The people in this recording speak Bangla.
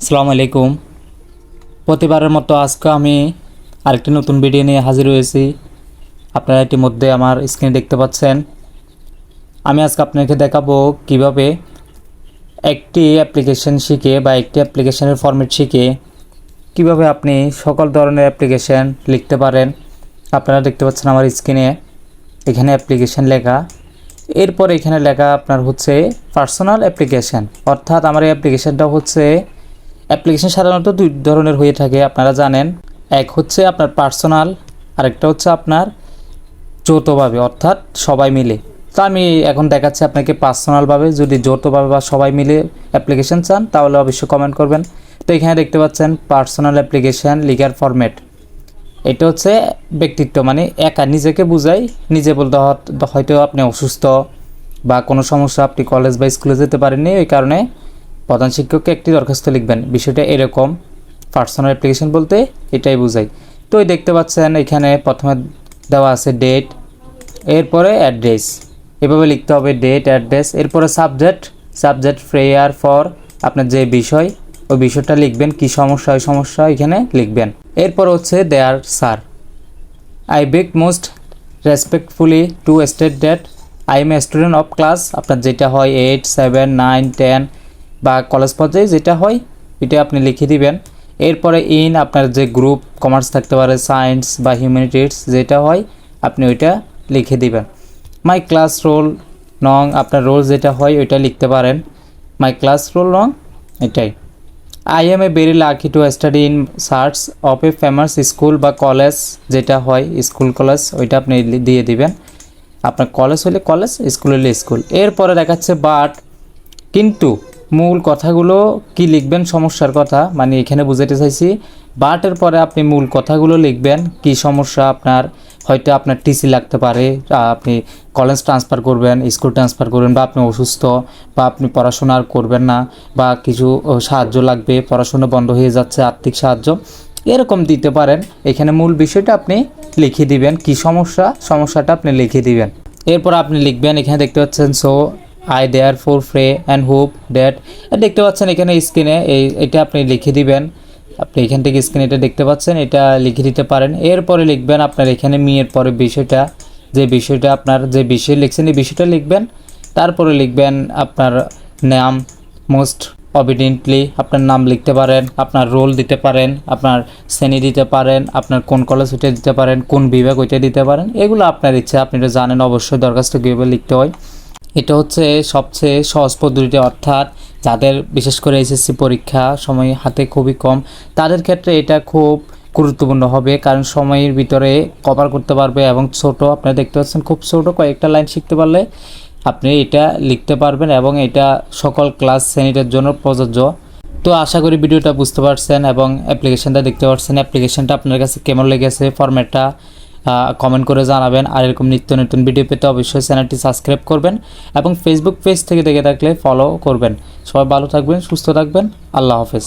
আসসালামু আলাইকুম। প্রতিবারের মতো আজকে আমি আরেকটি নতুন ভিডিও নিয়ে হাজির হয়েছি। আপনারা ইতিমধ্যে আমার স্ক্রিনে দেখতে পাচ্ছেন। আমি আজকে আপনাকে দেখাবো কিভাবে একটি অ্যাপ্লিকেশন শিখে বা একটি অ্যাপ্লিকেশনের ফরম্যাট শিখে কিভাবে আপনি সকল ধরনের অ্যাপ্লিকেশন লিখতে পারেন। আপনারা দেখতে পাচ্ছেন আমার স্ক্রিনে এখানে অ্যাপ্লিকেশন লেখা, এরপর এখানে লেখা আপনার হচ্ছে পার্সোনাল অ্যাপ্লিকেশন, অর্থাৎ আমার এই অ্যাপ্লিকেশনটা হচ্ছে অ্যাপ্লিকেশন সাধারণত দুই ধরনের হয়ে থাকে, আপনারা জানেন। এক হচ্ছে আপনার পার্সোনাল, আরেকটা হচ্ছে আপনার যৌথভাবে, অর্থাৎ সবাই মিলে। তো আমি এখন দেখাচ্ছি আপনাকে পার্সোনালভাবে। যদি যৌথভাবে বা সবাই মিলে অ্যাপ্লিকেশন চান তাহলে অবশ্যই কমেন্ট করবেন। তো এখানে দেখতে পাচ্ছেন পার্সোনাল অ্যাপ্লিকেশন লিখার ফরম্যাট। এটা হচ্ছে ব্যক্তিত্ব, মানে একা নিজেকে বুঝাই। নিজে বলতে হয়তো আপনি অসুস্থ বা কোনো সমস্যা, আপনি কলেজ বা স্কুলে যেতে পারেননি, ওই কারণে প্রধান শিক্ষককে একটি দরখাস্ত লিখবেন। বিষয়টা এরকম। পার্সোনাল অ্যাপ্লিকেশন বলতে এটাই বোঝাই। তো এই দেখতে পাচ্ছেন এখানে প্রথমে দেওয়া আছে ডেট, এরপরে অ্যাড্রেস। এভাবে লিখতে হবে ডেট, অ্যাড্রেস, এরপরে সাবজেক্ট প্রেয়ার ফর আপনার যে বিষয়, ওই বিষয়টা লিখবেন। কি সমস্যা, ওই সমস্যা এখানে লিখবেন। এরপর হচ্ছে dear sir, I beg most respectfully to state that I am a student of class, আপনার যেটা হয় 8, 7, 9, 10 বা কলেজ পর্যায়ে যেটা হয় এটা আপনি লিখে দিবেন। এরপরে ইন আপনার যে গ্রুপ, কমার্স থাকতে পারে, সায়েন্স বা হিউম্যানিটিস যেটা হয় আপনি ওইটা লিখে দিবেন। মাই ক্লাস রোল নং, আপনার রোল যেটা হয় ওইটা লিখতে পারেন। মাই ক্লাস রোল নং এটাই। I am a very lucky to study in search of a famous school বা কলেজ যেটা হয় স্কুল কলেজ ওইটা আপনি দিয়ে দিবেন। আপনার কলেজ হলে কলেজ, স্কুল হলে স্কুল। এরপরে দেখাচ্ছে বাট, কিন্তু মূল কথাগুলো কি লিখবেন, সমস্যার কথা, মানে এখানে বুঝাতে চাইছি। বাটের পরে আপনি মূল কথাগুলো লিখবেন। কি সমস্যা আপনার, হয়তো আপনার টিসি লাগতে পারে, আপনি কলেজ ট্রান্সফার করবেন, স্কুল ট্রান্সফার করবেন, বা আপনি অসুস্থ, বা আপনি পড়াশোনা আর করবেন না, বা কিছু সাহায্য লাগবে, পড়াশোনা বন্ধ হয়ে যাচ্ছে, আর্থিক সাহায্য, এরকম দিতে পারেন। এখানে মূল বিষয়টা আপনি লিখে দিবেন। কি সমস্যা, সমস্যাটা আপনি লিখে দিবেন। এরপর আপনি লিখবেন, এখানে দেখতে পাচ্ছেন so I therefore pray and hope that, দেখতে পাচ্ছেন এখানে স্ক্রিনে এটা আপনি লিখে দিবেন। আপনি এখান থেকে স্ক্রিনে এটা দেখতে পাচ্ছেন, এটা লিখে দিতে পারেন। এরপরে লিখবেন আপনার এখানে এর পরে বিষয়টা, যে বিষয়টা আপনার যে বিষয় লিখছেন এই বিষয়টা লিখবেন। তারপরে লিখবেন আপনার নাম, মোস্ট অবিডেন্টলি আপনার নাম লিখতে পারেন, আপনার রোল দিতে পারেন, আপনার শ্রেণী দিতে পারেন, আপনার কোন কলেজ ওইটা দিতে পারেন, কোন বিভাগ ওইটা দিতে পারেন। এগুলো আপনার ইচ্ছা, আপনি এটা জানেন অবশ্যই দরখাস্ত কীভাবে লিখতে হয়। এটা হচ্ছে সবচেয়ে সহজ পদ্ধতি, অর্থাৎ যাদের বিশেষ করে এসএসসি পরীক্ষা সময় হাতে খুবই কম, তাদের ক্ষেত্রে এটা খুব গুরুত্বপূর্ণ হবে, কারণ সময়ের ভিতরে কভার করতে পারবে। এবং ছোট, আপনারা দেখতে পাচ্ছেন খুব ছোট, কয়েকটা লাইন শিখতে পারলে আপনি এটা লিখতে পারবেন, এবং এটা সকল ক্লাস শ্রেণীর জন্য প্রযোজ্য। তো আশা করি ভিডিওটা বুঝতে পারছেন এবং অ্যাপ্লিকেশনটা দেখতে পাচ্ছেন। অ্যাপ্লিকেশনটা আপনার কাছে কেমন লেগেছে, ফরম্যাটটা কমেন্ট করে জানাবেন। আর এরকম নিত্য নতুন ভিডিও পেতে অবশ্যই চ্যানেলটি সাবস্ক্রাইব করবেন এবং ফেসবুক পেজ থেকে দেখে থাকলে ফলো করবেন। সবাই ভালো থাকবেন, সুস্থ থাকবেন। আল্লাহ হাফেজ।